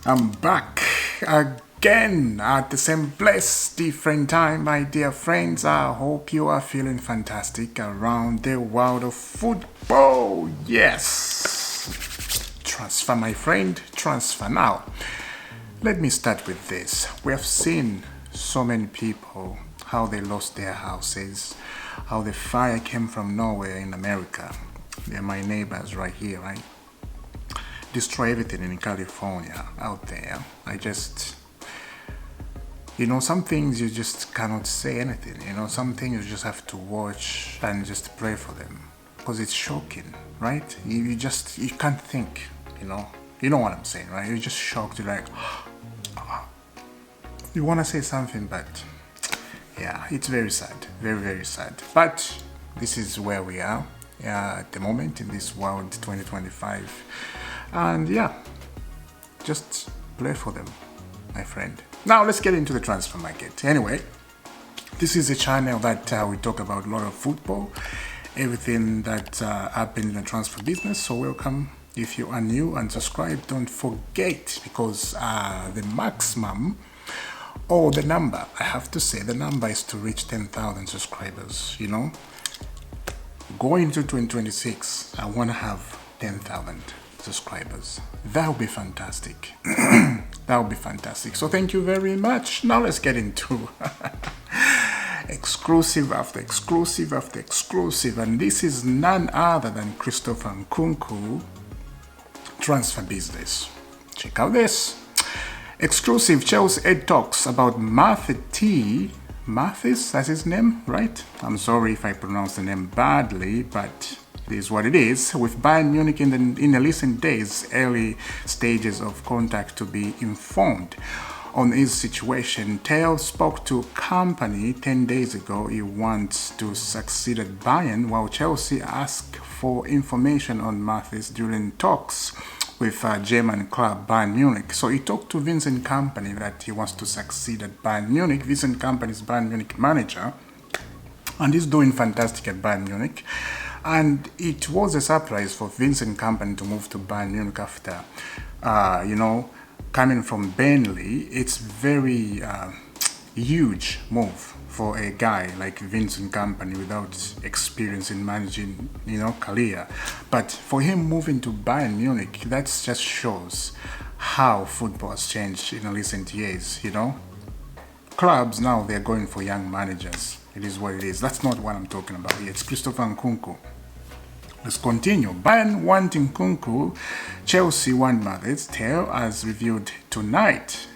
I'm back again at the same place, different time, my dear friends. I hope you are feeling fantastic around the world of football. Yes. Transfer, my friend, transfer. Now, let me start with this. We have seen so many people, how they lost their houses, how the fire came from nowhere in America. They're my neighbors right here, right? Destroy everything in California out there. Some things you just cannot say anything. Some things you just have to watch and just pray for them because it's shocking, right? You can't think. You know what I'm saying, right? You're just shocked. You're like, you want to say something, but yeah, it's very sad, very, very sad. But this is where we are at the moment in this world 2025. And yeah, just play for them, my friend. Now let's get into the transfer market. Anyway, this is a channel that we talk about a lot of football, everything that happened in the transfer business. So welcome. If you are new and subscribe, don't forget, because the maximum or the number, I have to say, the number is to reach 10,000 subscribers. Going into 2026, I want to have 10,000 subscribers. That would be fantastic. That would be fantastic. So thank you very much. Now let's get into exclusive after exclusive after exclusive, and this is none other than Christopher Nkunku transfer business. Check out this exclusive. Chelsea head talks about Mathys Tel. Mathys, that's his name, right? I'm sorry if I pronounce the name badly, but it is what it is. With Bayern Munich in the recent days, early stages of contact to be informed on his situation. Tel spoke to company 10 days ago. He wants to succeed at Bayern, while Chelsea asked for information on Mathys during talks with German club Bayern Munich. So he talked to Vincent Kompany that he wants to succeed at Bayern Munich. Vincent Kompany is Bayern Munich manager, and he's doing fantastic at Bayern Munich. And it was a surprise for Vincent Kompany to move to Bayern Munich after, coming from Burnley. It's very huge move for a guy like Vincent Kompany without experience in managing, career. But for him moving to Bayern Munich, that just shows how football has changed in recent years. Clubs now, they're going for young managers. It is what it is. That's not what I'm talking about here. It's Christopher Nkunku. Let's continue. Bayern want Nkunku. Chelsea want Mathys Tel, as reviewed tonight.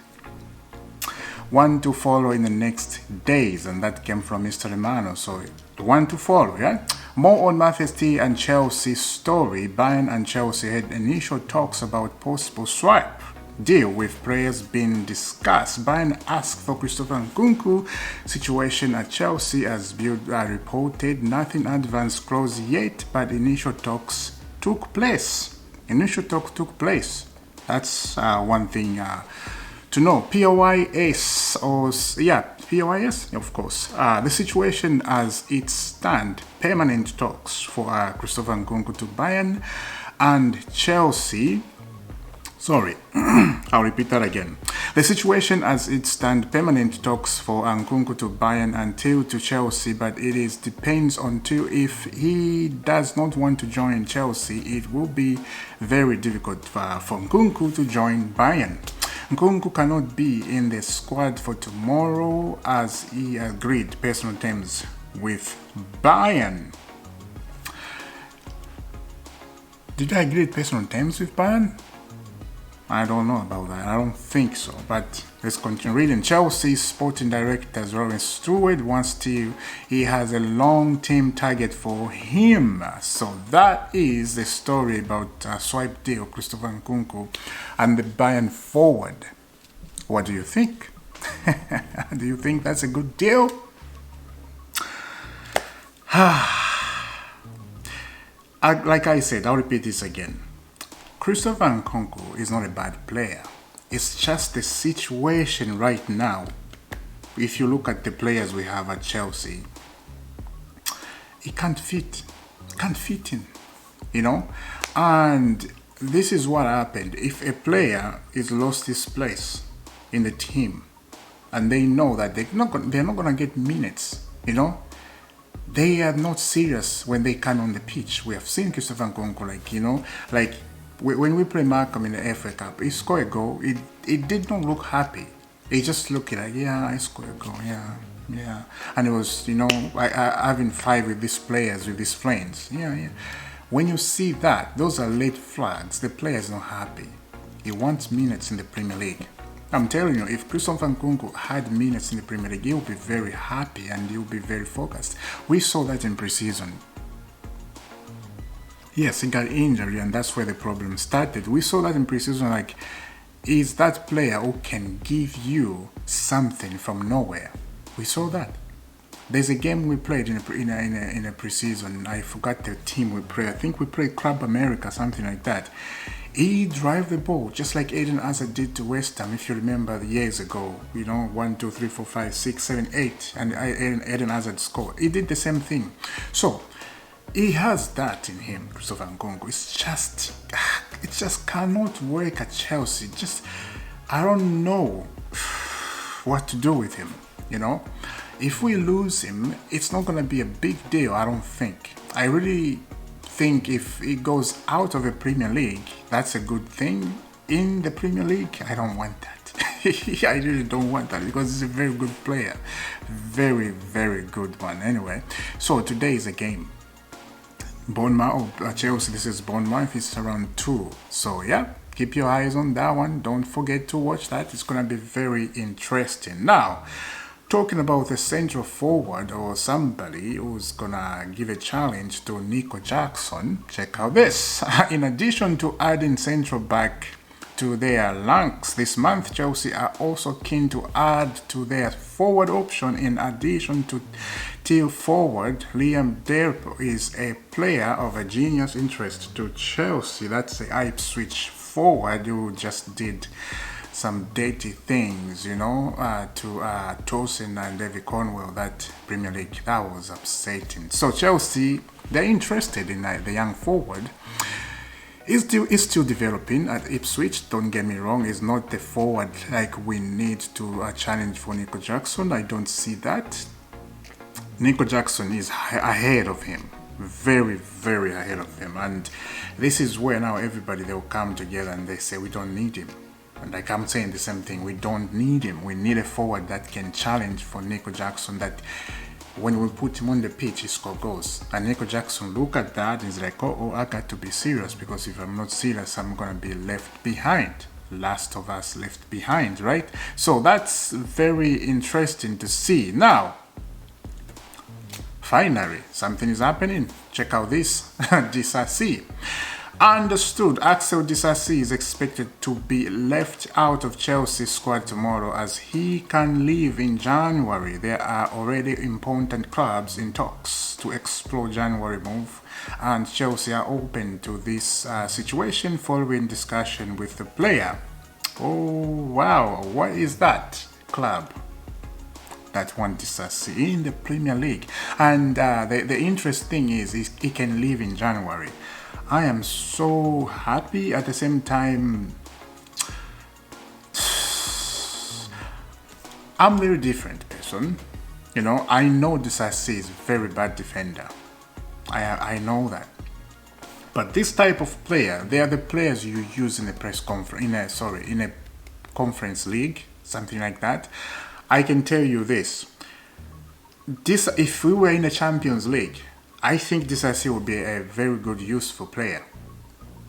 One to follow in the next days, and that came from Mr. Romano. So one to follow, yeah? More on Mathys Tel and Chelsea's story. Bayern and Chelsea had initial talks about possible swap deal with players being discussed. Bayern asked for Christopher Nkunku. Situation at Chelsea, as Bild reported, nothing advanced close yet, but initial talks took place. That's one thing to know. POIS, POIS, of course. The situation as it stands, permanent talks for Christopher Nkunku to Bayern and Chelsea. Sorry, I'll repeat that again. The situation as it stands, permanent talks for Nkunku to Bayern and Tel to Chelsea, but it depends on Tel. If he does not want to join Chelsea, it will be very difficult for Nkunku to join Bayern. Nkunku cannot be in the squad for tomorrow as he agreed personal terms with Bayern. Did I agree personal terms with Bayern? I don't know about that. I don't think so. But let's continue reading. Chelsea's sporting director, Lawrence Stewart, wants to. He has a long-term target for him. So that is the story about swipe deal, Christopher Nkunku, and the Bayern forward. What do you think? Do you think that's a good deal? Like I said, I'll repeat this again. Christopher Nkunku is not a bad player. It's just the situation right now. If you look at the players we have at Chelsea, he can't fit in, And this is what happened. If a player is lost his place in the team, and they know that they're not gonna get minutes, they are not serious when they come on the pitch. We have seen Christopher Nkunku, when we play Markham in the FA Cup, he scored a goal. It did not look happy. He just looked like, yeah, I scored a goal, yeah. And it was, having fight with these players, with these friends, yeah. When you see that, those are late flags. The player is not happy. He wants minutes in the Premier League. I'm telling you, if Christopher Nkunku had minutes in the Premier League, he would be very happy and he would be very focused. We saw that in pre-season. Yes, he got injured and that's where the problem started. We saw that in pre-season, is that player who can give you something from nowhere. We saw that. There's a game we played in a pre-season. I forgot the team we played. I think we played Club America, something like that. He drive the ball just like Eden Hazard did to West Ham, if you remember years ago. 1, 2, 3, 4, 5, 6, 7, 8, and Eden Hazard scored. He did the same thing. So he has that in him, Christopher Nkunku. It just cannot work at Chelsea. I don't know what to do with him. If we lose him, it's not going to be a big deal, I don't think. I really think if he goes out of the Premier League, that's a good thing. In the Premier League, I don't want that. I really don't want that because he's a very good player. Very, very good one. Anyway, so today is a game. Bournemouth, Chelsea, this is Bournemouth. It's around 2. So, yeah, keep your eyes on that one. Don't forget to watch that. It's going to be very interesting. Now, talking about a central forward or somebody who's gonna give a challenge to Nico Jackson, check out this. In addition to adding central back to their ranks this month, Chelsea are also keen to add to their forward option. In addition to Tel forward, Liam Delp is a player of a genius interest to Chelsea. That's the Ipswich forward who just did some dirty things, to Tosin and David Cornwell, that Premier League. That was upsetting. So Chelsea, they're interested in the young forward. He's still developing at Ipswich, don't get me wrong. He's not the forward like we need to challenge for Nico Jackson. I don't see that. Nico Jackson is ahead of him. Very, very ahead of him. And this is where now everybody, they'll come together and they say, we don't need him. And I'm saying the same thing. We don't need him. We need a forward that can challenge for Nico Jackson, that when we put him on the pitch, he scores goals. And Nico Jackson look at that and is like, oh, I got to be serious, because if I'm not serious, I'm going to be left behind. Last of Us left behind, right? So that's very interesting to see. Now, finally, something is happening. Check out this. Disasi. Understood, Axel Disasi is expected to be left out of Chelsea's squad tomorrow as he can leave in January. There are already important clubs in talks to explore January move, and Chelsea are open to this situation following discussion with the player. Oh wow, what is that club that want Disasi in the Premier League? And the interesting thing is he can leave in January. I am so happy. At the same time, I'm a very different person. I know Disasi is a very bad defender. I know that. But this type of player, they are the players you use in a press conference, in a conference league, something like that. I can tell you this. If we were in the Champions League, I think Disasi would be a very good, useful player.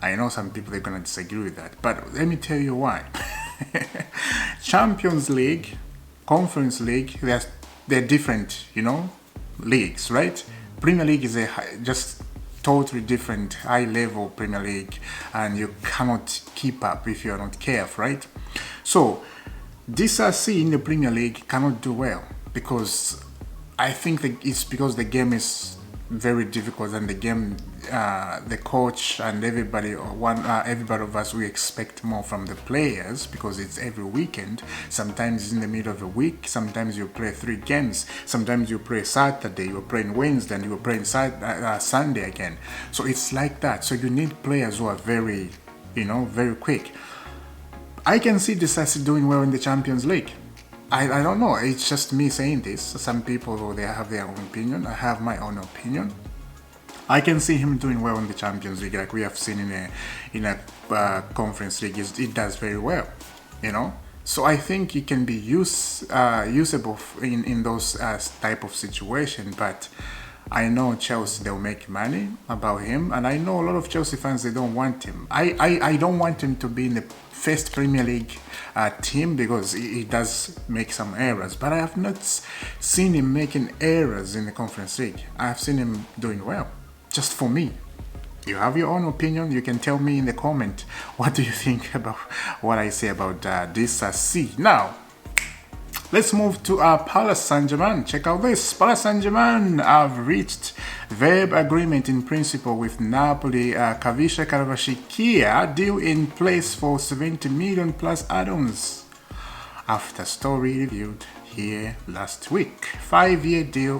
I know some people are going to disagree with that, but let me tell you why. Champions League, Conference League, they're different, leagues, right? Premier League is just totally different, high-level Premier League, and you cannot keep up if you're not careful, right? So, Disasi in the Premier League cannot do well, because I think that it's because the game is very difficult, and the game, the coach and everybody of us, we expect more from the players because it's every weekend. Sometimes it's in the middle of the week. Sometimes you play 3 games. Sometimes you play Saturday, you're playing Wednesday, and you're playing Sunday again. So it's like that. So you need players who are very very quick. I can see Disasi doing well in the Champions League. I don't know. It's just me saying this. Some people, they have their own opinion. I have my own opinion. I can see him doing well in the Champions League, like we have seen in a Conference League. It does very well, So I think he can be usable in those type of situation. But I know Chelsea, they'll make money about him, and I know a lot of Chelsea fans, they don't want him. I don't want him to be in the first Premier League team because he does make some errors, but I have not seen him making errors in the Conference League. I have seen him doing well. Just for me. You have your own opinion. You can tell me in the comment. What do you think about what I say about this C? Now, let's move to Paris Saint-Germain. Check out this. Paris Saint-Germain have reached verb agreement in principle with Napoli. Khvicha deal in place for 70 million plus add-ons. After story reviewed here last week. 5-year deal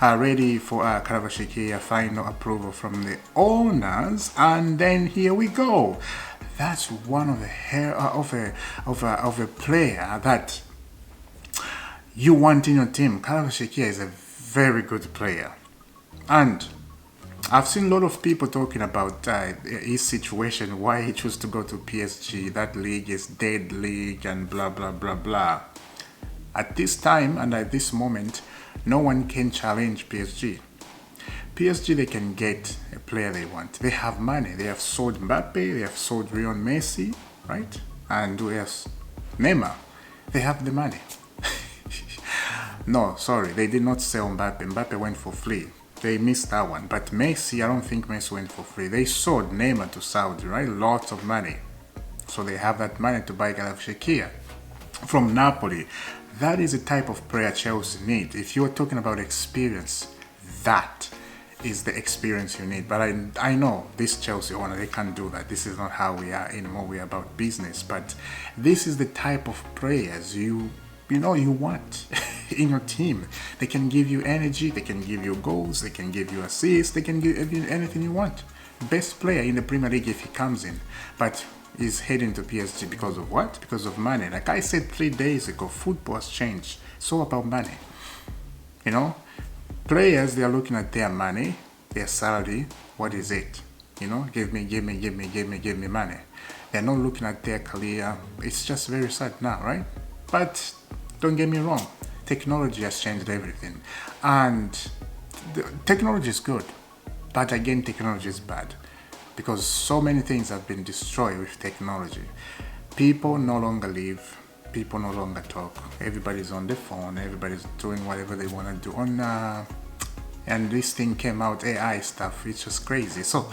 ready for Khvicha, final approval from the owners, and then here we go. That's one of the of a player that you want in your team. Khvicha is a very good player, and I've seen a lot of people talking about his situation, why he chose to go to PSG. That league is dead league and blah blah blah blah. At this time and at this moment, no one can challenge PSG. PSG, they can get a player they want. They have money. They have sold Mbappe. They have sold Lionel Messi, right? And who else? Neymar. They have the money. No, sorry, they did not sell Mbappe. Mbappe went for free. They missed that one. But Messi, I don't think Messi went for free. They sold Neymar to Saudi, right? Lots of money. So they have that money to buy Khvicha from Napoli. That is the type of player Chelsea need. If you're talking about experience, that is the experience you need. But I know this Chelsea owner, they can't do that. This is not how we are anymore. We are about business. But this is the type of players you want in your team. They can give you energy, they can give you goals, they can give you assists, they can give you anything you want. Best player in the Premier League if he comes in. But he's heading to PSG because of what? Because of money. Like I said 3 days ago, football has changed. It's all about money. Players, they are looking at their money, their salary. What is it? Give me money. They're not looking at their career. It's just very sad now, right? But don't get me wrong, technology has changed everything, and technology is good, but again, technology is bad because so many things have been destroyed with technology. People no longer live, people no longer talk. Everybody's on the phone, everybody's doing whatever they want to do and this thing came out, AI stuff. It's just crazy. So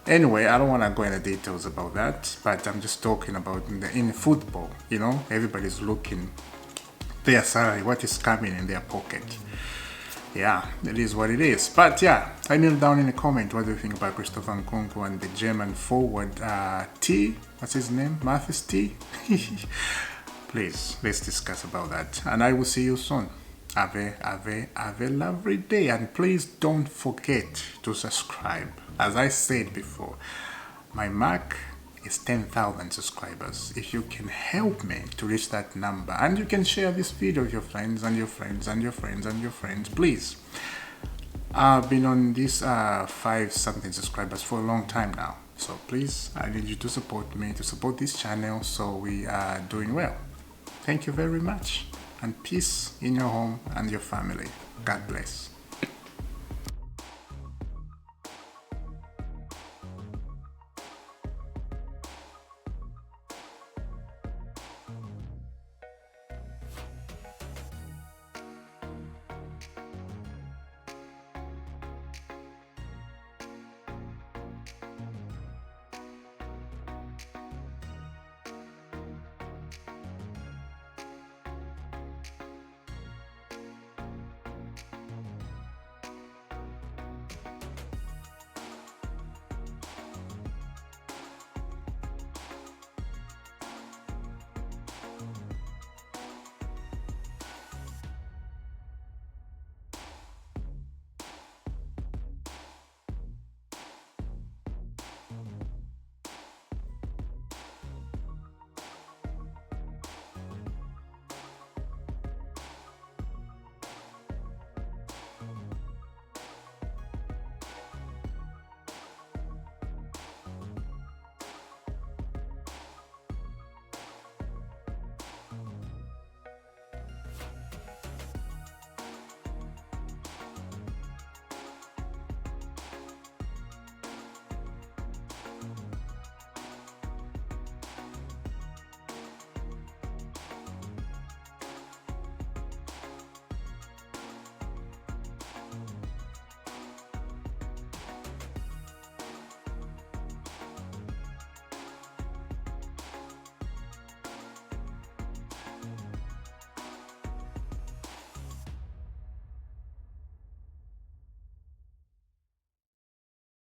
anyway, I don't want to go into details about that, but I'm just talking about in football, everybody's looking their salary, what is coming in their pocket. Yeah, it is what it is. But yeah, I kneel down in the comment. What do you think about Christopher Nkunku and the German forward T? What's his name? Mathys Tel? Please, let's discuss about that. And I will see you soon. Have a lovely day. And please don't forget to subscribe. As I said before, my mark is 10,000 subscribers. If you can help me to reach that number, and you can share this video with your friends and your friends and your friends and your friends, please. I've been on this 5-something subscribers for a long time now, so please, I need you to support me, to support this channel, so we are doing well. Thank you very much, and peace in your home and your family. God bless.